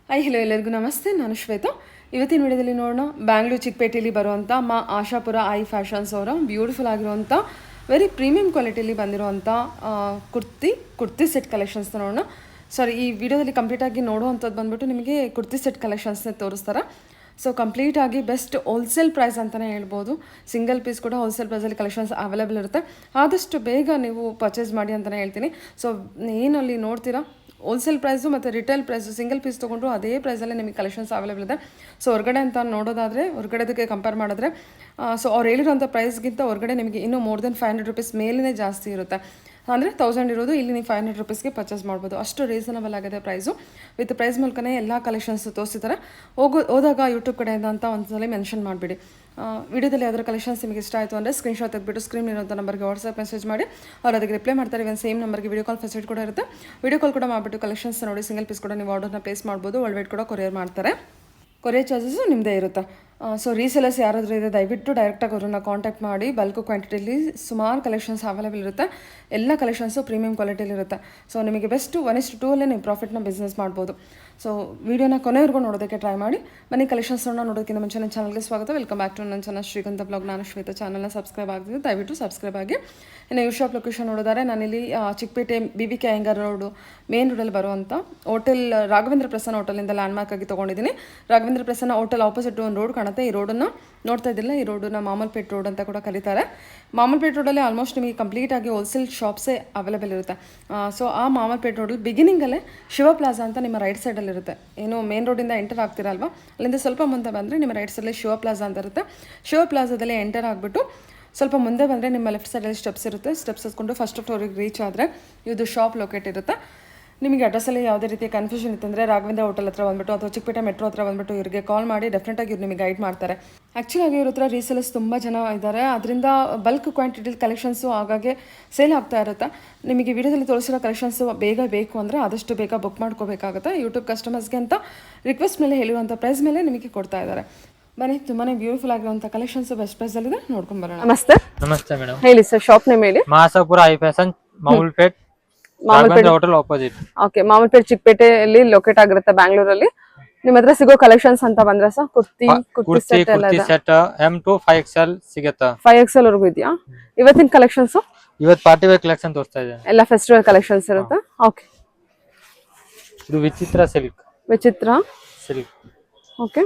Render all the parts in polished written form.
Hi hello ಎಲ್ಲರಿಗೂ ನಮಸ್ತೆ. ನಾನು ಶ್ವೇತಾ. ಇವತ್ತಿನ ವಿಡಿಯೋದಲ್ಲಿ ನೋಡೋಣ ಬ್ಯಾಂಗ್ಳೂರು ಚಿಕ್ಕಪೇಟೆಯಲ್ಲಿ ಬರುವಂಥ ಆಶಾಪುರ ಐ ಫ್ಯಾಷನ್ಸ್ ಅವರ ಬ್ಯೂಟಿಫುಲ್ ಆಗಿರುವಂಥ ವೆರಿ ಪ್ರೀಮಿಯಂ ಕ್ವಾಲಿಟಿಯಲ್ಲಿ ಬಂದಿರುವಂಥ ಕುರ್ತಿ ಸೆಟ್ ಕಲೆಕ್ಷನ್ಸ್ನ ನೋಡೋಣ. ಈ ವಿಡಿಯೋದಲ್ಲಿ ಕಂಪ್ಲೀಟಾಗಿ ನೋಡುವಂಥದ್ದು ಬಂದ್ಬಿಟ್ಟು ನಿಮಗೆ ಕುರ್ತಿ ಸೆಟ್ ಕಲೆಕ್ಷನ್ಸ್ನ ತೋರಿಸ್ತಾರೆ. ಸೊ ಕಂಪ್ಲೀಟಾಗಿ ಬೆಸ್ಟ್ ಹೋಲ್ಸೇಲ್ ಪ್ರೈಸ್ ಅಂತಲೇ ಹೇಳ್ಬೋದು. ಸಿಂಗಲ್ ಪೀಸ್ ಕೂಡ ಹೋಲ್ಸೇಲ್ ಪ್ರೈಸಲ್ಲಿ ಕಲೆಕ್ಷನ್ಸ್ ಅವೈಲೇಬಲ್ ಇರುತ್ತೆ. ಆದಷ್ಟು ಬೇಗ ನೀವು ಪರ್ಚೇಸ್ ಮಾಡಿ ಅಂತಲೇ ಹೇಳ್ತೀನಿ. ಸೊ ಏನಲ್ಲಿ ನೋಡ್ತೀರಾ, ಹೋಲ್ಸೇಲ್ ಪ್ರೈಸು ಮತ್ತು ರಿಟೇಲ್ ಪ್ರೈಸು ಸಿಂಗಲ್ ಪೀಸ್ ತೊಗೊಂಡ್ರು ಅದೇ ಪ್ರೈಸಲ್ಲೇ ನಿಮಗೆ ಕಲೆಕ್ಷನ್ಸ್ ಅವೈಲೇಬಲ್ ಇದೆ. ಸೊ ಹೊರಗಡೆ ಅಂತ ನೋಡೋದಾದರೆ, ಹೊರಗಡೆದಕ್ಕೆ ಕಂಪೇರ್ ಮಾಡಿದ್ರೆ ಸೊ ಅವ್ರು ಹೇಳಿರೋಂಥ ಪ್ರೈಸ್ಗಿಂತ ಹೊರಗಡೆ ನಿಮಗೆ ಇನ್ನೂ ಮೋರ್ ದೆನ್ 500 ರುಪೀಸ್ ಮೇಲೇ ಜಾಸ್ತಿ ಇರುತ್ತೆ. ಅಂದರೆ 1000 ಇರೋದು ಇಲ್ಲಿ ನೀವು 500 ರುಪೀಸ್ಗೆ ಪರ್ಚೇಸ್ ಮಾಡ್ಬೋದು. ಅಷ್ಟು ರೀಸನಬಲ್ ಆಗಿದೆ ಪ್ರೈಸು. ವಿತ್ ಪ್ರೈಸ್ ಮೂಲಕನೇ ಎಲ್ಲ ಕಲೆಕ್ಷನ್ಸ್ ತೋರಿಸ್ತಾರೆ. ಹೋದಾಗ ಯೂಟ್ಯೂಬ್ ಕಡೆಯಿಂದ ಅಂತ ಒಂದ್ಸಲ ಮೆನ್ಷನ್ ಮಾಡಿಬಿಡಿ. ವಿಡಿಯೋದಲ್ಲಿ ಯಾವ್ದಾದ್ರು ಕಲೆಕ್ಷನ್ಸ್ ನಿಮಗೆ ಇಷ್ಟ ಆಯಿತು ಅಂದರೆ ಸ್ಕ್ರೀನ್ಶಾಟ್ ತೆಗೆದುಬಿಟ್ಟು ಸ್ಕ್ರೀನ್ ಇರೋಂಥ ನಂಬರ್ಗೆ ವಾಟ್ಸಪ್ ಮೆಸೇಜ್ ಮಾಡಿ ಅವ್ರು ಅದಕ್ಕೆ ರಿಪ್ಲೈ ಮಾಡ್ತಾರೆ. ಇವನ್ ಸೇಮ್ ನಂಬರ್ಗೆ ವಿಡಿಯೋ ಕಾಲ್ ಫೆಸಿಲಿಟಿ ಕೂಡ ಇರುತ್ತೆ. ವಿಡಿಯೋ ಕಾಲ್ ಕೂಡ ಮಾಡಿಬಿಟ್ಟು ಕಲೆಕ್ಷನ್ಸ್ ನೋಡಿ ಸಿಂಗಲ್ ಪೀಸ್ ಕೂಡ ನೀವು ಆರ್ಡರ್ನ ಪ್ಲೇಸ್ ಮಾಡ್ಬೋದು. ವರ್ಲ್ಡ್ ವೈಡ್ ಕೂಡ ಕೊರಿಯರ್ ಮಾಡ್ತಾರೆ. ಕೊರಿಯರ್ ಚಾರ್ಜಸ್ಸು ನಿಮ್ಮದೇ ಇರುತ್ತೆ. ಸೊ ರೀಸೆಲರ್ಸ್ ಯಾರಾದರೂ ಇದೆ ದಯವಿಟ್ಟು ಡೈರೆಕ್ಟಾಗಿ ಅವ್ರನ್ನ ಕಾಂಟ್ಯಾಕ್ಟ್ ಮಾಡಿ. ಬಲ್ಕ್ ಕ್ವಾಂಟಿಟಿಲಿ ಸುಮಾರು ಕಲೆಕ್ಷನ್ಸ್ ಅವೈಲೇಬಲ್ ಇರುತ್ತೆ. ಎಲ್ಲ ಕಲೆಕ್ಷನ್ಸು ಪ್ರೀಮಿಯಂ ಕ್ವಾಲಿಟಿಲಿ ಇರುತ್ತೆ. ಸೊ ನಿಮಗೆ ಬೆಸ್ಟ್ 1:2 ಅಲ್ಲೇ ನೀವು ಪ್ರಾಫಿಟ್ನ ಬಿಸ್ನೆಸ್ ಮಾಡ್ಬೋದು. ಸೊ ವೀಡಿಯೋನ ಕೊನೆವರೆಗೂ ನೋಡೋದಕ್ಕೆ ಟ್ರೈ ಮಾಡಿ. ಬನ್ನಿ ಕಲೆಕ್ಷನ್ಸ್ನ ನೋಡೋದಕ್ಕಿಂತ ಮುಂಚೆ ನನ್ನ ಚಾನಲ್ಗೆ ಸ್ವಾಗತ. ವೆಲ್ಕಮ್ ಬ್ಯಾಕ್ ಟು ನನ್ನ ಚಾನಲ್ ಶ್ರೀಗಂಧ ಬ್ಲಾಗ್. ನಾನು ಶ್ವೇತಾ. ಚಾನಲ್ನ ಸಬ್ಸ್ಕ್ರೈಬ್ ಆಗ್ತಿದೆ, ದಯವಿಟ್ಟು ಸಬ್ಸ್ಕ್ರೈಬ್ ಆಗಿ. ಇನ್ನು ಯು ಶಾಪ್ ಲೊಕೇಶನ್ ನೋಡಿದರೆ ನಾನಿಲ್ಲಿ Chikkapete BBK Iyengar road main ರೋಡಲ್ಲಿ ಬರುವಂಥ ಹೋಟೆಲ್ ರಾಘವೇಂದ್ರ ಪ್ರಸನ್ನ ಹೋಟೆಲಿಂದ ಲ್ಯಾಂಡ್ಮಾರ್ಕ್ ಆಗಿ ತೊಗೊಂಡಿದ್ದೀನಿ. ರಾಘವೇಂದ್ರ ಪ್ರಸನ್ನ ಹೋಟೆಲ್ ಆಪೋಸಿಟ್ ಒಂದು ರೋಡ್ ಕಾಣುತ್ತೆ. ಈ ರೋಡನ್ನು ನೋಡ್ತಾ ಇದ್ದಿಲ್ಲ, ಈ ರೋಡನ್ನ ಮಾಮಲ್ಪೇಟ್ ರೋಡ್ ಅಂತ ಕೂಡ ಕರೀತಾರೆ. ಮಾಮಲ್ಪೇಟ್ ರೋಡಲ್ಲಿ ಆಲ್ಮೋಸ್ಟ್ ನಿಮಗೆ ಕಂಪ್ಲೀಟಾಗಿ ಹೋಲ್ಸೇಲ್ ಶಾಪ್ಸೇ ಅವೈಲೇಬಲ್ ಇರುತ್ತೆ. ಸೊ ಆ ಮಾಮಲ್ಪೇಟ್ ರೋಡಲ್ಲಿ ಬಿಗಿನಿಂಗಲ್ಲೇ ಶಿವ ಪ್ಲಾಜಾ ಅಂತ ನಿಮ್ಮ ರೈಟ್ ಸೈಡಲ್ಲಿ ಇರುತ್ತೆ. ಏನು ಮೇನ್ ರೋಡಿಂದ ಎಂಟರ್ ಆಗ್ತಿರಲ್ವಾ, ಅಲ್ಲಿಂದ ಸ್ವಲ್ಪ ಮುಂದೆ ಬಂದರೆ ನಿಮ್ಮ ರೈಟ್ ಸೈಡಲ್ಲಿ ಶಿವ ಪ್ಲಾಜಾ ಅಂತ ಇರುತ್ತೆ. ಶಿವ ಪ್ಲಾಜಾದಲ್ಲಿ ಎಂಟರ್ ಆಗಿಬಿಟ್ಟು ಸ್ವಲ್ಪ ಮುಂದೆ ಬಂದರೆ ನಿಮ್ಮ ಲೆಫ್ಟ್ ಸೈಡಲ್ಲಿ ಸ್ಟೆಪ್ಸ್ ಇರುತ್ತೆ. ಸ್ಟೆಪ್ಸ್ ಹತ್ಕೊಂಡು ಫಸ್ಟ್ ಫ್ಲೋರಿಗೆ ರೀಚ್ ಆದರೆ ಇದು ಶಾಪ್ ಲೊಕೇಟ್ ಇರುತ್ತೆ. ನಿಮಗೆ ಅಡ್ರೆಸ್ಸಲ್ಲಿ ಯಾವುದೇ ರೀತಿಯ ಕನ್ಫ್ಯೂಷನ್ ಇತ್ತಂದರೆ ರಾಘವೇಂದ್ರ ಹೋಟೆಲ್ ಹತ್ರ ಬಂದುಬಿಟ್ಟು ಅಥವಾ ಚಿಕ್ಕಪೇಟೆ ಮೆಟ್ರೋ ಹತ್ರ ಬಂದುಬಿಟ್ಟು ಇವರಿಗೆ ಕಾಲ್ ಮಾಡಿ ಡೆಫಿನೆಟಾಗಿ ಇವ್ರು ನಿಮಗೆ ಗೈಡ್ ಮಾಡ್ತಾರೆ. ಆ್ಯಕ್ಚುಲಾಗಿ ಇವ್ರ ಹತ್ರ ರೀಸೇಲರ್ಸ್ ತುಂಬ ಜನ ಇದ್ದಾರೆ. ಅದರಿಂದ ಬಲ್ಕ್ ಕ್ವಾಂಟಿಟಿಲಿ ಕಲೆಕ್ಷನ್ಸು ಆಗಾಗೆ ಸೇಲ್ ಆಗ್ತಾ ಇರುತ್ತೆ. ನಿಮಗೆ ವಿಡಿಯೋದಲ್ಲಿ ತೋರಿಸಿರೋ ಕಲೆಕ್ಷನ್ಸು ಬೇಗ ಬೇಕು ಅಂದರೆ ಆದಷ್ಟು ಬೇಗ ಬುಕ್ ಮಾಡ್ಕೋಬೇಕಾಗುತ್ತೆ. ಯೂಟ್ಯೂಬ್ ಕಸ್ಟಮರ್ಸ್ಗೆ ಅಂತ ರಿಕ್ವೆಸ್ಟ್ ಮೇಲೆ ಹೇಳುವಂಥ ಪ್ರೈಸ್ ಮೇಲೆ ನಿಮಗೆ ಕೊಡ್ತಾ ಇದ್ದಾರೆ. ಬನ್ನಿ, ತುಂಬಾ ಬ್ಯೂಟಿಫುಲ್ ಆಗಿರುವಂಥ ಕಲೆಕ್ಷನ್ಸ್ ಬೆಸ್ಟ್ ಪ್ರೈಸಲ್ಲಿದೆ, ನೋಡ್ಕೊಂಡು ಬರೋಣ. ನಮಸ್ತೆ. ನಮಸ್ತೆ ಮೇಡಮ್. ಹೇಳಿ ಸರ್, ಶಾಪ್ ನೇಮ್ ಹೇಳಿ. ಮಾಸಾಪುರ I fashion, Mamulpet, hotel opposite. Okay, Mamulpet ಚಿಕ್ಕಪೇಟೆಯಲ್ಲಿ ಲೊಕೇಟ್ ಆಗಿರುತ್ತೆ ಬ್ಯಾಂಗ್ಳೂರಲ್ಲಿ. ನಿಮ್ಮ ಹತ್ರ ಸಿಗೋ ಕಲೆಕ್ಷನ್ಸ್ ಅಂತ ಬಂದ್ರೆ ಸರ್ ಕುರ್ತಿ ಸೆಟ್ ಎಲ್ಲ ಇದೆ. ಸೆಟ್ M to 5XL ಸಿಗುತ್ತಾ? 5XL ವರೆಗೂ ಇದೆಯಾ? ಇವತ್ತಿನ ಕಲೆಕ್ಷನ್ಸ್ ಇವತ್ತು ಪಾರ್ಟಿ ವೇರ್ ಕಲೆಕ್ಷನ್ ತೋರಿಸ್ತಾ ಇದೆ. ಎಲ್ಲ ಫೆಸ್ಟಿವಲ್ ಕಲೆಕ್ಷನ್ಸ್ ಇರುತ್ತೆ. ಓಕೆ, ಇದು ವಿಚಿತ್ರ ಸಿಲ್ಕ್. ವಿಚಿತ್ರ ಸಿಲ್ಕ್. ಓಕೆ,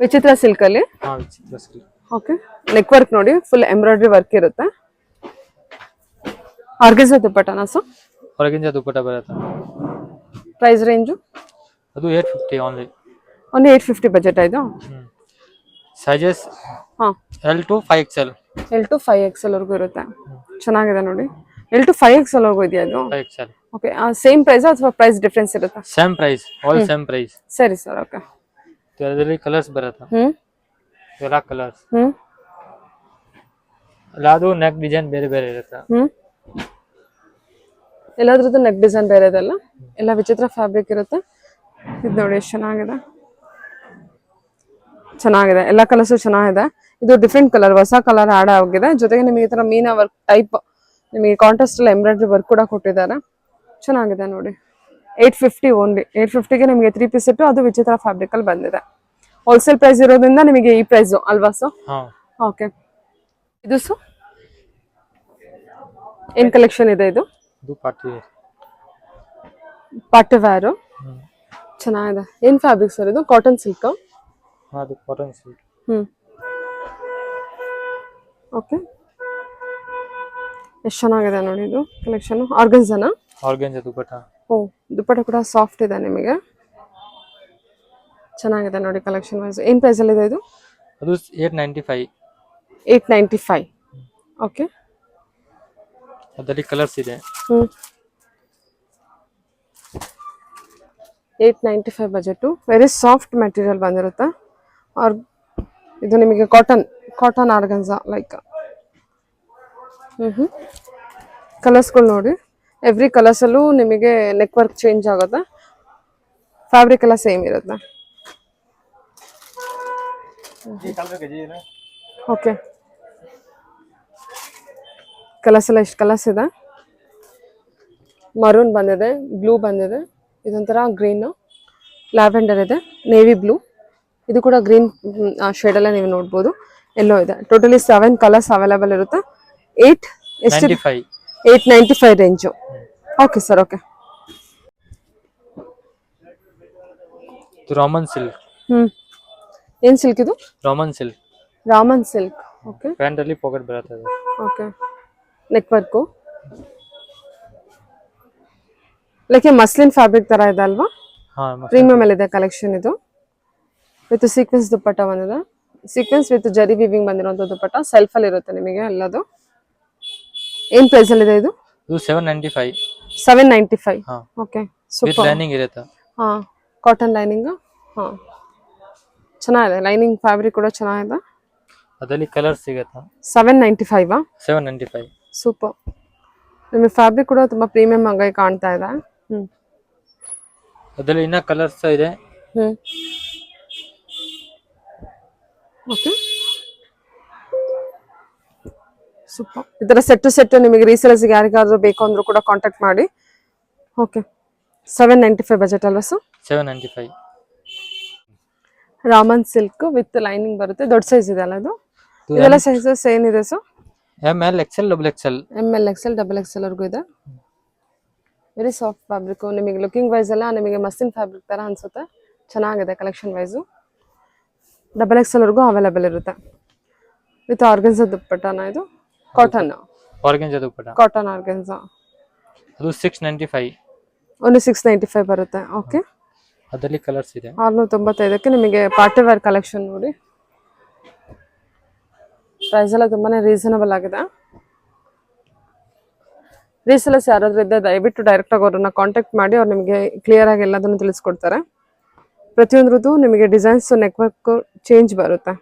ವಿಚಿತ್ರ ಸಿಲ್ಕ್ ಅಲ್ಲಿ. ವಿಚಿತ್ರ ಸಿಲ್ಕ್. ಓಕೆ, ನೆಕ್ ವರ್ಕ್ ನೋಡಿ, ಫುಲ್ ಎಂಬ್ರಾಯ್ಡ್ರಿ ವರ್ಕ್ ಇರುತ್ತೆ. ಆರ್ಗೆನ್ಜಾ ದುಪ್ಪಟ್ಟನಾ ಸರ್? ಹೊರಗಿಂದ ದುಪ್ಪಟ್ಟ ಬರುತ್ತೆ. ಪ್ರೈಸ್ ರೇಂಜು ಅದು 850 ಓನ್ಲಿ 850 ಬಜೆಟ್ ಆಯ್ತು. ಸೈಜಸ್ ಹಾ, L to 5XL. L to 5XL ವರೆಗೂ ಇರುತ್ತೆ. ಚೆನ್ನಾಗಿದೆ ನೋಡಿ. L to 5XL ವರೆಗೂ ಇದೆಯಾ ಇದು? 5XL. ಓಕೆ, ಸೇಮ್ ಪ್ರೈಸ್ ಅಥವಾ ಪ್ರೈಸ್ ಡಿಫರೆನ್ಸ್ ಇರುತ್ತಾ? Same price, all same price. ಸರಿ ಸರ್, ಓಕೆ. ಇದರಲ್ಲಿ ಕಲರ್ಸ್ ಬರುತ್ತೆ. ಎಲ್ಲ ಕಲರ್ಸ್. ಅದು ನೆಕ್ ಡಿಸೈನ್ ಬೇರೆ ಬೇರೆ ಇರುತ್ತೆ. ಎಲ್ಲಾದ್ರದ್ದು ನೆಕ್ ಡಿಸೈನ್ ಬೇರೆ ಇದೆಲ್ಲ. ಎಲ್ಲ ವಿಚಿತ್ರ ಫ್ಯಾಬ್ರಿಕ್ ಇರುತ್ತೆ. ಇದು ನೋಡಿ ಎಷ್ಟು ಚೆನ್ನಾಗಿದೆ. ಚೆನ್ನಾಗಿದೆ, ಎಲ್ಲ ಕಲರ್ಸು ಚೆನ್ನಾಗಿದೆ. ಇದು ಡಿಫ್ರೆಂಟ್ ಕಲರ್, ಹೊಸ ಕಲರ್ ಆಡ್ ಆಗಿದೆ. ಜೊತೆಗೆ ನಿಮಗೆ ಈ ತರ ಮೀನಾ ವರ್ಕ್ ಟೈಪ್ ನಿಮಗೆ ಕಾಂಟ್ರಾಸ್ಟ್ ಅಲ್ಲಿ ಎಂಬ್ರಾಯ್ಡ್ರಿ ವರ್ಕ್ ಕೂಡ ಕೊಟ್ಟಿದ್ದಾರೆ. ಚೆನ್ನಾಗಿದೆ ನೋಡಿ. 850 ಓನ್ಲಿ. 850ಗೆ ನಿಮಗೆ 3 ಪೀಸ್ ಇಟ್ಟು ಅದು ವಿಚಿತ್ರ ಫ್ಯಾಬ್ರಿಕ್ ಅಲ್ಲಿ ಬಂದಿದೆ. ಹೋಲ್ಸೇಲ್ ಪ್ರೈಸ್ ಇರೋದ್ರಿಂದ ನಿಮಗೆ ಈ ಪ್ರೈಸ್ ಅಲ್ವಾ ಸರ್? ಓಕೆ, ಇದು ಸರ್ ಏನ್ ಕಲೆಕ್ಷನ್ ಇದೆ? ಇದು ಪಾರ್ಟಿ ವೇರ್. ಚೆನ್ನಾಗಿದೆ. ಏನ್ ಫ್ಯಾಬ್ರಿಕ್ ಸರ್ ಇದು? Cotton silk. Cotton silk. Okay, ಎಷ್ಟು ಚೆನ್ನಾಗಿದೆ ನೋಡಿ ಇದು ಕಲೆಕ್ಷನ್. ಆರ್ಗನ್ಜಾನಾ? ಆರ್ಗನ್ಜಾ ದುಪ್ಪಟ್ಟ. ಓ, ದುಪ್ಪಟ್ಟ ಕೂಡ ಸಾಫ್ಟ್ ಇದೆ ನಿಮಗೆ. ಚೆನ್ನಾಗಿದೆ ನೋಡಿ ಕಲೆಕ್ಷನ್ ವೈಸ್. ಏನ್ ಪ್ರೈಸ್ ಅಲ್ಲಿ ಇದೆ ಇದು? ಅದು 895. 895. ಓಕೆ, ಅದರಲ್ಲಿ ಕಲರ್ಸ್ ಇದೆ. 895 ಬಜೆಟ್. ವೆರಿ ಸಾಫ್ಟ್ ಮೆಟೀರಿಯಲ್ ಬಂದಿರುತ್ತೆ. ಇದು ನಿಮಗೆ ಕಾಟನ್ ಆರ್ಗನ್ಜಾ ಲೈಕ್. ಕಲರ್ಸ್ಗಳು ನೋಡಿ, ಎವ್ರಿ ಕಲರ್ಸಲ್ಲೂ ನಿಮಗೆ ನೆಕ್ ವರ್ಕ್ ಚೇಂಜ್ ಆಗುತ್ತೆ. ಫ್ಯಾಬ್ರಿಕ್ ಎಲ್ಲ ಸೇಮ್ ಇರುತ್ತೆ. ಓಕೆ, ಕಲರ್ಸ್ ಎಲ್ಲ ಎಷ್ಟು ಕಲರ್ಸ್ ಇದೆ? ಮರೂನ್ ಬಂದಿದೆ, ಬ್ಲೂ ಬಂದಿದೆ, ಇದೊಂಥರ ಗ್ರೀನ್, ಲ್ಯಾವೆಂಡರ್ ಇದೆ, ನೇವಿ ಬ್ಲೂ, ಇದು ಕೂಡ ಗ್ರೀನ್ ಶೇಡಲ್ಲೇ ನೀವು ನೋಡ್ಬೋದು, ಎಲ್ಲೋ ಇದೆ. ಟೋಟಲಿ 7 ಕಲರ್ಸ್ ಅವೈಲೇಬಲ್ ಇರುತ್ತೆ. 8 ಎಷ್ಟು 95. 895 ರೇಂಜು. Okay sir, okay. ಇದು ರಾಮನ್ ಸಿಲ್ಕ್. ಏನು ಸಿಲ್ಕ್ ಇದು? Raman silk. Raman silk. Okay. Pant ಅಲ್ಲಿ ಪಾಕೆಟ್ ಬರುತ್ತೆ. Okay. Neck work like muslin fabric ತರ ಇದೆ ಅಲ್ವಾ? ಪ್ರೀಮಿಯಂ ಅಲ್ಲಿ ಇದೆ ಕಲೆಕ್ಷನ್ ಇದು. ವಿತ್ ಸೀಕ್ವೆನ್ಸ್ ದುಪ್ಪಟ್ಟ ಬಂದಿದೆ. ಸೀಕ್ವೆನ್ಸ್ ವಿತ್ ಜರಿ ವಿವಿಂಗ್ ಬಂದಿರುವಂತ ದುಪ್ಪಟ್ಟ ಸೆಲ್ಫ್ ಅಲ್ಲಿ ಇರುತ್ತೆ ನಿಮಗೆ ಎಲ್ಲದು. ಏನ್ ಪ್ರೈಸ್ ಅಲ್ಲಿ ಇದೆ ಇದು? ಇದು 795. 795. ಹಾ. Okay, with super. ಲೈನಿಂಗ್ ಇರುತ್ತೆ. ಹಾ, ಕಾಟನ್ ಲೈನಿಂಗ್. ಹಾ, ಚೆನ್ನಾಗಿದೆ. ಲೈನಿಂಗ್ ಫ್ಯಾಬ್ರಿಕ್ ಕೂಡ ಚೆನ್ನಾಗಿದೆ. ಅದರಲ್ಲಿ ಕಲರ್ ಸಿಗುತ್ತೆ. 795. 795. ಸೂಪರ್. ನಿಮಗೆ ಫ್ಯಾಬ್ರಿಕ್ ಕೂಡ ತುಂಬಾ ಪ್ರೀಮಿಯಂ ಆಗಿ ಕಾಣ್ತಾ ಇದೆ. ಅದರಲ್ಲಿ ಇನ್ನ ಕಲರ್ಸ್ ಇದೆ. Okay, super. ಈ ತರ ಸೆಟ್ ನಿಮಗೆ ರೀಸೇಲರ್ಸ್ ಯಾರಿಗಾದ್ರೂ ಬೇಕು ಅಂದ್ರೂ ಕೂಡ ಕಾಂಟ್ಯಾಕ್ಟ್ ಮಾಡಿ. ಓಕೆ, 795 ಬಜೆಟ್ ಅಲ್ವಾ sir? 795. Roman silk with lining ಬರುತ್ತೆ. ದೊಡ್ಡ ಸೈಜ್ ಇದೆ ಅಲ್ಲ ಇದು? ಇದೆಲ್ಲ ಸೈಜಸ್ ಏನಿದೆ sir? ML, XL, XXL. ML, XL, XXL ವರೆಗೂ ಇದೆ. Very soft fabric. ನಿಮಗೆ ಲುಕಿಂಗ್ ವೈಸ್ ಎಲ್ಲ ನಿಮಗೆ ಮಸ್ಲಿನ್ ಫ್ಯಾಬ್ರಿಕ್ ತರ ಅನ್ಸುತ್ತೆ. ಚೆನ್ನಾಗಿದೆ ಕಲೆಕ್ಷನ್ ವೈಸು. XXL ವರೆಗೂ ಅವೈಲೇಬಲ್ ಇರುತ್ತೆ. ವಿತ್ ಆರ್ಗನ್ಸಾ ದುಪ್ಪಟ್ಟನ ಇದು? Cotton organza dupatta. Cotton organza. ಅದು 695. ಓನ್ಲಿ 695 ಬರುತ್ತೆ. ಓಕೆ. ಅದರಲ್ಲಿ ಕಲರ್ಸ್ ಇದೆ. 695ಕ್ಕೆ ನಿಮಗೆ ಪಾರ್ಟಿ ವೇರ್ ಕಲೆಕ್ಷನ್ ನೋಡಿ. ಪ್ರೈಸ್ ಎಲ್ಲ ತುಂಬಾನೇ ರೀಸನಬಲ್ ಆಗಿದೆ. ರೀಸೆಲರ್ಸ್ ಯಾರಾದ್ರೂ ಇದ್ದರೆ ದಯವಿಟ್ಟು ಡೈರೆಕ್ಟ್ ಆಗಿ ಅವ್ರನ್ನ ಕಾಂಟ್ಯಾಕ್ಟ್ ಮಾಡಿ. ಅವ್ರು ನಿಮಗೆ ಕ್ಲಿಯರ್ ಆಗಿ ಎಲ್ಲದನ್ನು ತಿಳಿಸ್ಕೊಡ್ತಾರೆ. ಪ್ರತಿಯೊಂದ್ರದ್ದು ನಿಮಗೆ ಡಿಸೈನ್ಸ್ ನೆಕ್ವರ್ಕ್ ಚೇಂಜ್ ಬರುತ್ತೆ.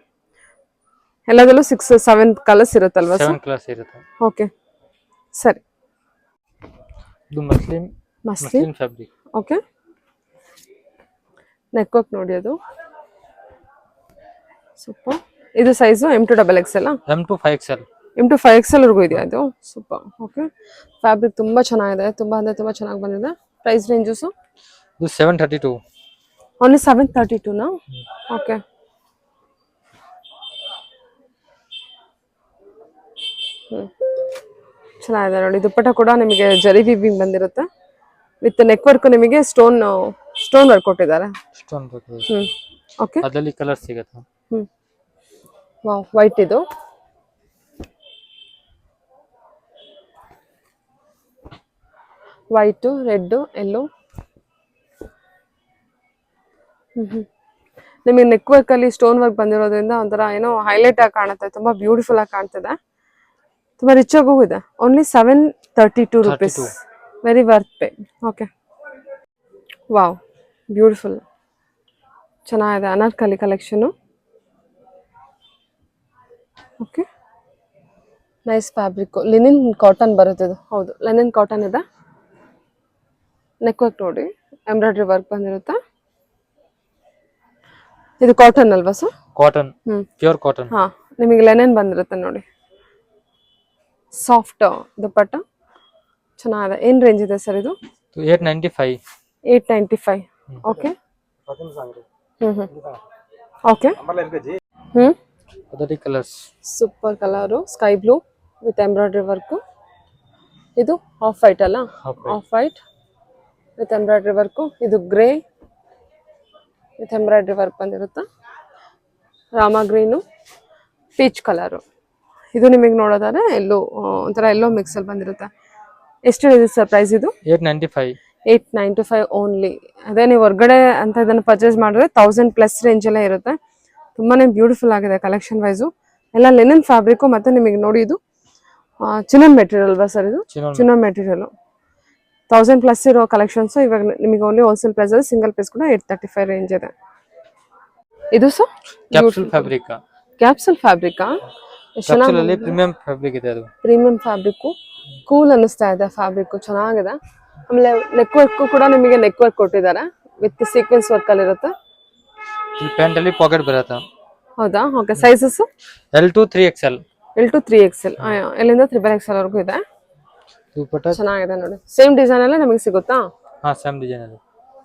ಎಲ್ಲದಲ್ಲೂ 6-7 ಕಲರ್ಸ್ ಇರುತ್ತಲ್ವಾ? 7 ಕಲರ್ಸ್ ಇರುತ್ತೆ. ಓಕೆ, ಸರಿ. ಇದು ಮಸ್ಲಿನ್ ಫ್ಯಾಬ್ರಿಕ್. ಓಕೆ, ನೆಕ್ವರ್ಕ್ ನೋಡಿ ಅದು ಸೂಪರ್. ಇದು size M to XXL. M to 5XL. M to 5XL ವರೆಗೂ ಇದೆಯಾ ಇದು? ಸೂಪರ್. ಓಕೆ, ಫ್ಯಾಬ್ರಿಕ್ ತುಂಬಾ ಚೆನ್ನಾಗಿದೆ. ತುಂಬಾ ಅಂದ್ರೆ ತುಂಬಾ ಚೆನ್ನಾಗಿ ಬಂದಿದೆ. ಪ್ರೈಸ್ ರೇಂಜಸ್ ಇದು 732. ಓನ್ಲಿ 732 ನಾ? ಓಕೆ. ಚೆನ್ನಾಗಿದೆ ನೋಡಿ. ದುಪ್ಪಟ್ಟ ಕೂಡ ನಿಮಗೆ ಜರಿ ವಿವಿಂಗ್ ಬಂದಿರುತ್ತೆ. ವಿತ್ ನೆಕ್ ವರ್ಕ್ ನಿಮಗೆ ಸ್ಟೋನ್ ವರ್ಕ್ ಕೊಟ್ಟಿದ್ದಾರೆ. ಸ್ಟೋನ್ ಬರ್ತದೆ. ಓಕೆ. ಅದರಲ್ಲಿ ಕಲರ್ ಸಿಗುತ್ತೆ. ವಾವ್, ವೈಟ್ ಇದು. ವೈಟು, ರೆಡ್, ಎಲ್ಲೋ. ನಿಮಗೆ ನೆಕ್ ವರ್ಕ್ ಅಲ್ಲಿ ಸ್ಟೋನ್ ವರ್ಕ್ ಬಂದಿರೋದ್ರಿಂದ ಒಂಥರ ಏನೋ ಹೈಲೈಟ್ ಆಗಿ ಕಾಣುತ್ತೆ. ತುಂಬಾ ಬ್ಯೂಟಿಫುಲ್ ಆಗಿ ಕಾಣ್ತಿದೆ. ತುಂಬಾ ರಿಚ್ ಆಗೂ ಇದೆ. Only 732 rupees. Very worth pay. Okay, wow, beautiful. ಚೆನ್ನಾಗಿದೆ. Anarkali collection. Okay, nice fabric. Linen cotton ಬರುತ್ತೆ ಇದು. ಹೌದು, ಲಿನಿನ್ ಕಾಟನ್ ಇದೆ. ನೆಕ್ ವರ್ಕ್ ನೋಡಿ, ಎಂಬ್ರಾಯ್ಡ್ರಿ ವರ್ಕ್ ಬಂದಿರುತ್ತೆ. ಇದು ಕಾಟನ್ ಅಲ್ವಾ ಸರ್? Cotton, pure cotton. ಹಾ, ನಿಮಗೆ ಲೆನಿನ್ ಬಂದಿರುತ್ತೆ ನೋಡಿ. ಸಾಫ್ಟ್ ದುಪ್ಪಟ್ಟ ಚೆನ್ನಾಗಿದೆ. ಏನ್ ರೇಂಜ್ ಇದೆ ಸರ್ ಇದು? 895. 895. ಓಕೆ. ಓಕೆ. ಅದರಲ್ಲಿ colours. Super colour, sky blue with embroidery work. ಇದು ಆಫ್ ವೈಟ್ ಅಲ್ಲ? Of white with embroidery work. ಇದು ಗ್ರೇ ವಿತ್ ಎಂಬ್ರಾಯ್ಡ್ರಿ ವರ್ಕ್ ಬಂದಿರುತ್ತೆ. Rama green, peach colour. ಇದು ನಿಮಗೆ ನೋಡೋದಾದ್ರೆ ಎಲ್ಲೋ ಒಂಥರ ಎಲ್ಲೋ ಮಿಕ್ಸಲ್ಲಿ ಬಂದಿರುತ್ತೆ. ಎಷ್ಟು ಇದೆ ಸರ್ ಪ್ರೈಸ್ ಇದು? 895. 895 ಓನ್ಲಿ. ಅದೇ ನೀವು ಹೊರಗಡೆ ಅಂತ ಇದನ್ನು ಪರ್ಚೇಸ್ ಮಾಡಿದ್ರೆ 1000+ ರೇಂಜಲ್ಲೇ ಇರುತ್ತೆ. ತುಂಬಾನೇ ಬ್ಯೂಟಿಫುಲ್ ಆಗಿದೆ ಕಲೆಕ್ಷನ್ ವೈಸು. ಎಲ್ಲ ಲಿನನ್ ಫ್ಯಾಬ್ರಿಕ್ಕು. ಮತ್ತೆ ನಿಮಗೆ ನೋಡಿ ಇದು ಚಿನನ್ ಮೆಟೀರಿಯಲ್ ಅಲ್ವಾ ಸರ್? ಇದು ಚಿನನ್ ಮೆಟೀರಿಯಲ್. 1000+ ಇರೋ ಕಲೆಕ್ಷನ್ಸ್ ಇವಾಗ ನಿಮಗೆ ಓನ್ಲಿ ಹೋಲ್ಸೇಲ್ ಪ್ರೈಸ್ ಅಲ್ಲಿ ಸಿಂಗಲ್ ಪೀಸ್ ಕೂಡ 835 ರೇಂಜ್ ಇದೆ. ಇದು ಸರ್ ಕ್ಯಾಪ್ಸೂಲ್ ಫ್ಯಾಬ್ರಿಕ್. ಕ್ಯಾಪ್ಸೂಲ್ ಫ್ಯಾಬ್ರಿಕಾ? ಕ್ಯಾಪ್ಸೂಲ್ ಅಲ್ಲಿ ಪ್ರೀಮಿಯಂ ಫ್ಯಾಬ್ರಿಕ್ ಇದೆ. ಅದು ಪ್ರೀಮಿಯಂ ಫ್ಯಾಬ್ರಿಕ್. ಕೂಲ್ ಅನಿಸ್ತಾ ಇದೆ ಫ್ಯಾಬ್ರಿಕ್, ಚೆನ್ನಾಗಿದೆ. ಆಮೇಲೆ ನೆಕ್ ವರ್ಕ್ ಕೂಡ ನಿಮಗೆ ನೆಕ್ ವರ್ಕ್ ಕೊಟ್ಟಿದ್ದಾರೆ ವಿತ್ ಸೀಕ್ವೆನ್ಸ್ ವರ್ಕ್ ಅಲ್ಲಿ ಇರುತ್ತೆ. ಈ ಪ್ಯಾಂಟ್ ಅಲ್ಲಿ ಪಾಕೆಟ್ ಬರುತ್ತೆ. ಹೌದಾ? Okay. Sizes L to 3XL. L to 3XL. ಎಲ್ಲಿಂದ 3XL ವರೆಗೂ ಇದೆ. ದುಪ್ಪಟ್ಟ ಚೆನ್ನಾಗಿದೆ ನೋಡಿ. ಸೇಮ್ ಡಿಸೈನ್ ಅಲ್ಲೇ ನಮಗೆ ಸಿಗುತ್ತಾ? ಹಾ, ಸೇಮ್ ಡಿಸೈನ್ ಅಲ್ಲಿ.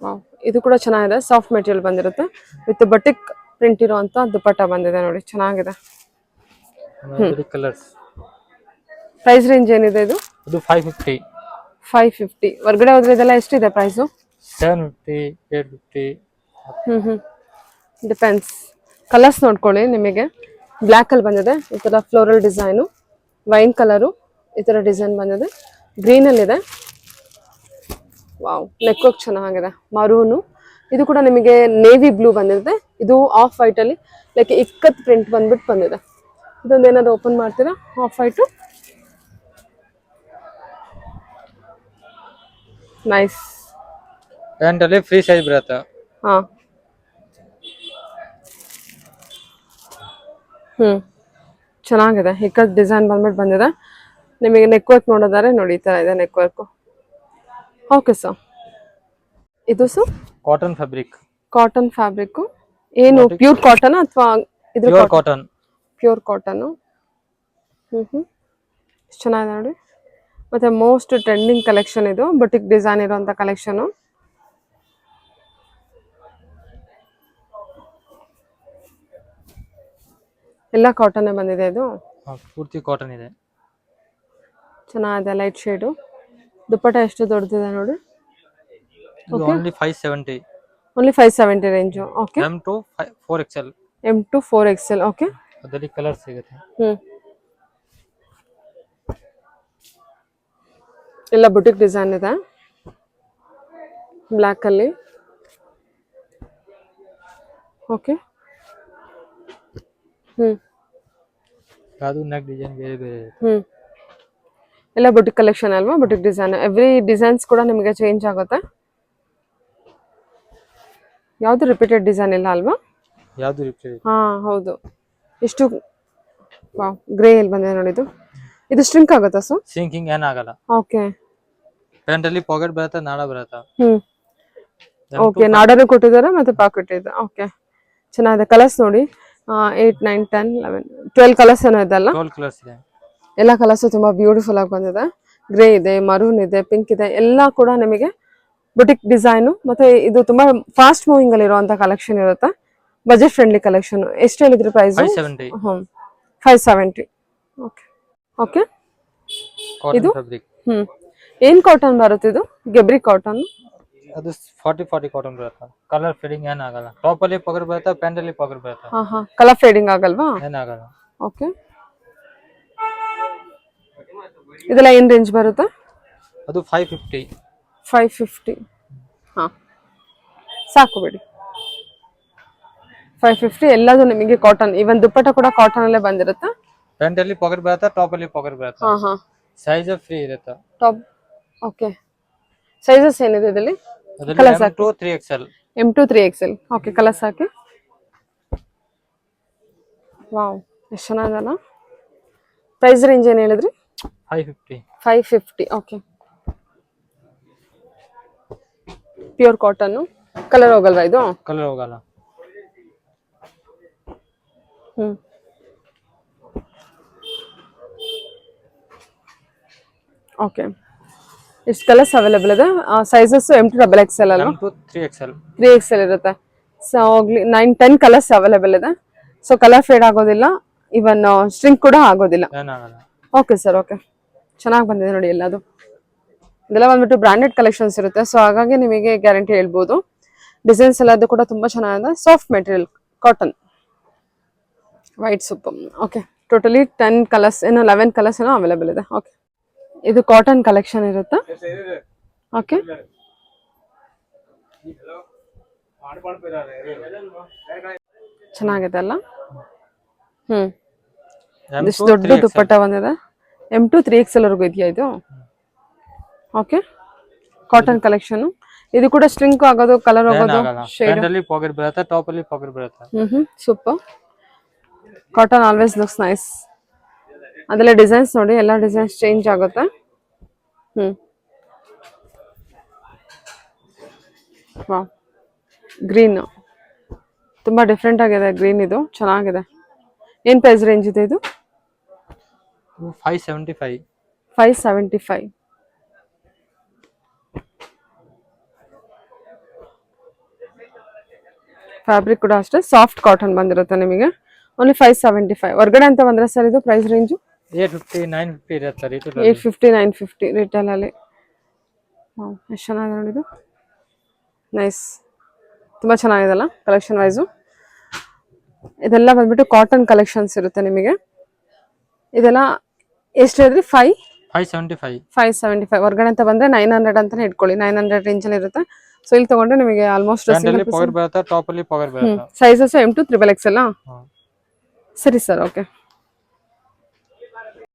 ವಾವ್, ಇದು ಕೂಡ ಚೆನ್ನಾಗಿದೆ. ಸಾಫ್ಟ್ ಮೆಟೀರಿಯಲ್ ಬಂದಿರುತ್ತೆ ವಿತ್ ಬಟಿಕ್ ಪ್ರಿಂಟ್ ಇರುವಂತ ದುಪಟ್ಟ ಬಂದಿದೆ ನೋಡಿ, ಚೆನ್ನಾಗಿದೆ. ಕಲರ್ಸ್. ಪ್ರೈಸ್ ರೇಂಜ್ ಏನಿದೆ ಇದು? ಇದು 550. 550. ಹೊರಗಡೆ ಹೋದ್ರೆ ಇದೆಲ್ಲ ಎಷ್ಟಿದೆ ಪ್ರೈಸು? 750, 850. ಡಿಪೆಂಡ್ಸ್. ಕಲರ್ಸ್ ನೋಡ್ಕೊಳ್ಳಿ. ನಿಮಗೆ ಬ್ಲ್ಯಾಕ್ ಅಲ್ಲಿ ಬಂದಿದೆ ಈ ತರ ಫ್ಲೋರಲ್ ಡಿಸೈನು, ವೈನ್ ಕಲರು ಈ ತರ ಡಿಸೈನ್ ಬಂದಿದೆ, ಗ್ರೀನ್ ಅಲ್ಲಿ ಇದೆ. ವಾವ್, ನೆಕ್ ವರ್ಕ್ ಚೆನ್ನಾಗಿದೆ. ಮರೂನು, ಇದು ಕೂಡ ನಿಮಗೆ ನೇವಿ ಬ್ಲೂ ಬಂದಿದೆ. ಇದು ಆಫ್ ವೈಟ್ ಅಲ್ಲಿ ಲೈಕ್ ಇಕ್ಕತ್ ಪ್ರಿಂಟ್ ಬಂದ್ಬಿಟ್ಟು ಬಂದಿದೆ. ಇದೊಂದು ಏನಾದ್ರು ಓಪನ್ ಮಾಡ್ತೀರಾ? Of white, nice. ಪ್ಯಾಂಟ್ ಅಲ್ಲಿ ಫ್ರೀ ಸೈಜ್ ಬರುತ್ತೆ. ಹಾ, ಚೆನ್ನಾಗಿದೆ. ಇಕ್ಕತ್ ಡಿಸೈನ್ ಬಂದ್ಬಿಟ್ಟು ಬಂದಿದೆ. ನಿಮಗೆ ನೆಕ್ ವರ್ಕ್ ನೋಡೋದಾದ್ರೆ ನೋಡಿ, ಈ ತರ ಇದೆ ನೆಕ್ ವರ್ಕ್. Okay sir. ಇದು sir cotton fabric. Cotton fabric. ಏನು ಪ್ಯೂರ್ ಕಾಟನ್ ಅಥವಾ ಇದ್ರ ಪ್ಯೂರ್ ಕಾಟನ್? Pure cotton. ಚೆನ್ನಾಗಿದೆ ನೋಡಿ. ಮತ್ತೆ ಮೋಸ್ಟ್ ಟ್ರೆಂಡಿಂಗ್ ಕಲೆಕ್ಷನ್ ಇದು, ಬುಟಿಕ್ ಡಿಸೈನ್ ಇರುವಂತ ಕಲೆಕ್ಷನ್. ಎಲ್ಲ ಕಾಟನ್ ಬಂದಿದೆ ಇದು. ಪೂರ್ತಿ ಕಾಟನ್ ಇದೆ. ಚೆನ್ನಾಗಿದೆ, ಲೈಟ್ ಶೇಡು. ದುಪ್ಪಟ್ಟ ಎಷ್ಟು ದೊಡ್ಡದಿದೆ ನೋಡಿ. ಇದು only 570. Only 570 range. Okay. M to 4XL. M to 4XL. Okay. ಅದರಲ್ಲಿ ಕಲರ್ ಸಿಗುತ್ತೆ. ಎಲ್ಲ ಬುಟಿಕ್ ಡಿಸೈನ್ ಇದೆ ಬ್ಲ್ಯಾಕ್ ಅಲ್ಲಿ. ಓಕೆ. ಅದು ನೆಕ್ ಡಿಸೈನ್ ಬೇರೆ ಬೇರೆ. ಎಲ್ಲ ಬುಟಿಕ್ ಕಲೆಕ್ಷನ್ ಅಲ್ವಾ? ಬುಟಿಕ್ ಡಿಸೈನ್, ಎವ್ರಿ ಡಿಸೈನ್ಸ್ ಕೂಡ ನಿಮಗೆ ಚೇಂಜ್ ಆಗುತ್ತೆ. ಯಾವುದು ರಿಪೀಟೆಡ್ ಡಿಸೈನ್ ಇಲ್ಲ ಅಲ್ವಾ? ಯಾವುದು ರಿಪೀಟೆಡ್? ಹಾ ಹೌದು. ಎಷ್ಟು ವಾವ್, ಗ್ರೇ ಅಲ್ಲಿ ಬಂದಿದೆ ನೋಡಿ. ಇದು ಸ್ಟ್ರಿಂಕ್ ಆಗುತ್ತಾ ಸರ್? ಸಿಂಕಿಂಗ್ ಏನ್ ಆಗಲ್ಲ. ಓಕೆ. ಪ್ಯಾಂಟ್ ಅಲ್ಲಿ ಪಾಕೆಟ್ ಬರುತ್ತೆ, ನಾಡ ಬರುತ್ತೆ. ಓಕೆ, ನಾಡನು ಕೊಟ್ಟಿದ್ದಾರೆ ಮತ್ತೆ ಪಾಕೆಟ್ ಇದೆ. ಓಕೆ, ಚೆನ್ನಾಗಿದೆ. ಕಲರ್ಸ್ ನೋಡಿ, 8, 9, 10, 11, 12 ಕಲರ್ಸ್ ಏನೋ ಇದೆ ಅಲ್ಲ? 12 ಕಲರ್ಸ್ ಇದೆ. ಎಲ್ಲ ಕಲರ್ಸ್ ತುಂಬಾ ಬ್ಯೂಟಿಫುಲ್ ಆಗಿ ಬಂದಿದೆ. ಗ್ರೇ ಇದೆ, ಮರೂನ್ ಇದೆ, ಪಿಂಕ್ ಇದೆ, ಎಲ್ಲ ಕೂಡ ನಿಮಗೆ ಬುಟಿಕ್ ಡಿಸೈನು. ಮತ್ತೆ ಇದು ತುಂಬಾ ಫಾಸ್ಟ್ ಮೂವಿಂಗ್ ಅಲ್ಲಿ ಇರುವಂತ ಕಲೆಕ್ಷನ್ ಇರುತ್ತೆ. Budget friendly collection. ಎಷ್ಟು ಹೇಳಿದ್ರಿ price? 570. 570. Okay. Okay. Cotton fabric. ಏನ್ ಕಾಟನ್ ಬರುತ್ತೆ ಇದು? ಗೆಬ್ರಿ ಕಾಟನ್. ಅದು 40 ಕಾಟನ್ ಬರುತ್ತೆ. ಕಲರ್ ಫೇಡಿಂಗ್ ಏನ್ ಆಗಲ್ಲ. ಟಾಪ್ ಅಲ್ಲಿ ಪಾಕೆಟ್ ಬರುತ್ತೆ, ಪ್ಯಾಂಟ್ ಅಲ್ಲಿ ಪಾಕೆಟ್ ಬರುತ್ತೆ. ಕಲರ್ ಫೇಡಿಂಗ್ ಆಗಲ್ವಾ? ಏನ್ ಆಗಲ್ಲ. ಓಕೆ. ಇದೆಲ್ಲ ಏನ್ ರೇಂಜ್ ಬರುತ್ತೆ? ಅದು 550. 550. ಹಾ, ಸಾಕು ಬಿಡಿ. 550 ಎಲ್ಲದು ನಿಮಗೆ ಕಾಟನ್. ಇವನ್ ದುಪ್ಪಟ್ಟ ಕೂಡ ಕಾಟನ್ ಅಲ್ಲೇ ಬಂದಿರುತ್ತೆ. ಪ್ಯಾಂಟ್ ಅಲ್ಲಿ ಪಾಕೆಟ್ ಬರುತ್ತೆ, ಟಾಪ್ ಅಲ್ಲಿ ಪಾಕೆಟ್ ಬರುತ್ತೆ. ಸೈಜ್ ಫ್ರೀ ಇರುತ್ತೆ. ಟಾಪ್. ಓಕೆ. ಸೈಜಸ್ ಏನಿದೆ ಇದರಲ್ಲಿ? Colours M to 3XL. M to 3XL. Okay, colours hockey. Wow, ಎಷ್ಟು ಚೆನ್ನಾಗಿದೆಲ್ಲ. ಪ್ರೈಸ್ ರೇಂಜ್ ಏನು ಹೇಳಿದ್ರಿ? 550. 550. ಓಕೆ. Pure cotton. ಕಲರ್ ಹೋಗಲ್ವಾ ಇದು? ಕಲರ್ ಹೋಗಲ್ಲ. ಓಕೆ. ಇಷ್ಟು ಕಲರ್ಸ್ ಅವೈಲೇಬಲ್ ಇದೆ. ಸೈಜಸ್ M to XXL ಅಲ್ವಾ? M to 3XL. 3XL ಇರುತ್ತೆ. ಸೊ 9, 10 ಕಲರ್ಸ್ ಅವೈಲೇಬಲ್ ಇದೆ. ಸೊ ಕಲರ್ ಫೇಡ್ ಆಗೋದಿಲ್ಲ, ಇವನ್ ಸ್ಟ್ರಿಂಗ್ ಕೂಡ ಆಗೋದಿಲ್ಲ. ಏನಾಗಲ್ಲ. Okay sir. ಓಕೆ, ಚೆನ್ನಾಗಿ ಬಂದಿದೆ ನೋಡಿ ಎಲ್ಲದು. ಇದೆಲ್ಲ ಬಂದ್ಬಿಟ್ಟು ಬ್ರಾಂಡೆಡ್ ಕಲೆಕ್ಷನ್ಸ್ ಇರುತ್ತೆ. ಸೊ ಹಾಗಾಗಿ ನಿಮಗೆ ಗ್ಯಾರಂಟಿ ಹೇಳ್ಬೋದು. ಡಿಸೈನ್ಸ್ ಎಲ್ಲದು ಕೂಡ ತುಂಬಾ ಚೆನ್ನಾಗಿದೆ. Soft material, cotton, white super. Okay, totally 10 colours ಏನೋ 11 ಕಲರ್ಸ್ ಏನೋ ಅವೈಲೇಬಲ್ ಇದೆ. ಓಕೆ, ಇದು ಕಾಟನ್ ಕಲೆಕ್ಷನ್ ಇರುತ್ತೆ. ಓಕೆ, ಚೆನ್ನಾಗಿದೆ ಅಲ್ಲ? ಇಷ್ಟು ದೊಡ್ಡ ದುಪ್ಪಟ್ಟ ಬಂದಿದೆ. M to 3XL ವರೆಗೂ ಇದೆಯಾ ಇದು? Okay, cotton collection. ಇದು ಕೂಡ ಸ್ಟ್ರಿಂಕ್ ಆಗೋದು, ಕಲರ್ ಹೋಗೋದು, ಶೇಡ್ ಅಲ್ಲಿ ಪಾಕೆಟ್ ಬರುತ್ತೆ, ಟಾಪ್ ಅಲ್ಲಿ ಪಾಕೆಟ್ ಬರುತ್ತೆ. Super. Cotton always looks nice. ಅದೆಲ್ಲ ಡಿಸೈನ್ಸ್ ನೋಡಿ, ಎಲ್ಲ ಡಿಸೈನ್ಸ್ ಚೇಂಜ್ ಆಗುತ್ತೆ. ವಾವ್, ಗ್ರೀನ್ ತುಂಬಾ ಡಿಫ್ರೆಂಟ್ ಆಗಿದೆ. ಗ್ರೀನ್ ಇದು ಚೆನ್ನಾಗಿದೆ. ಏನ್ ಪ್ರೈಸ್ ರೇಂಜ್ ಇದೆ ಇದು? 575. 575. ಫ್ಯಾಬ್ರಿಕ್ ಕೂಡ ಅಷ್ಟೇ ಸಾಫ್ಟ್ ಕಾಟನ್ ಬಂದಿರುತ್ತೆ ನಿಮಗೆ. ಓನ್ಲಿ 575. ಹೊರಗಡೆ ಅಂತ ಬಂದರೆ ಸರ್ ಇದು ಪ್ರೈಸ್ ರೇಂಜು 850 950 ಇರುತ್ತೆ ರೀಟೇಲ್ 850 950 ರಿಟೇಲಲ್ಲಿ. ಎಷ್ಟು ಚೆನ್ನಾಗಿದೆ ನೋಡಿದು, ನೈಸ್, ತುಂಬ ಚೆನ್ನಾಗಿದೆಲ್ಲ ಕಲೆಕ್ಷನ್ ವೈಸು. ಇದೆಲ್ಲ ಬಂದ್ಬಿಟ್ಟು ಕಾಟನ್ ಕಲೆಕ್ಷನ್ಸ್ ಇರುತ್ತೆ ನಿಮಗೆ. ಇದೆಲ್ಲ ಎಷ್ಟು ಹೇಳಿದ್ರಿ? 575. ಹೊರಗಡೆ ಅಂತ ಬಂದರೆ 900 ಅಂತಲೇ ಇಟ್ಕೊಳ್ಳಿ, 900 ರೇಂಜಲ್ಲಿ ಇರುತ್ತೆ. ಸೊ ಇಲ್ಲಿ ತೊಗೊಂಡ್ರೆ ನಿಮಗೆ ಆಲ್ಮೋಸ್ಟ್ ಪವರ್ ಬರುತ್ತೆ, ಟಾಪಲ್ಲಿ ಪವರ್ ಬರುತ್ತೆ. Sizes M2 XXL. ಸರಿ ಸರ್, ಓಕೆ.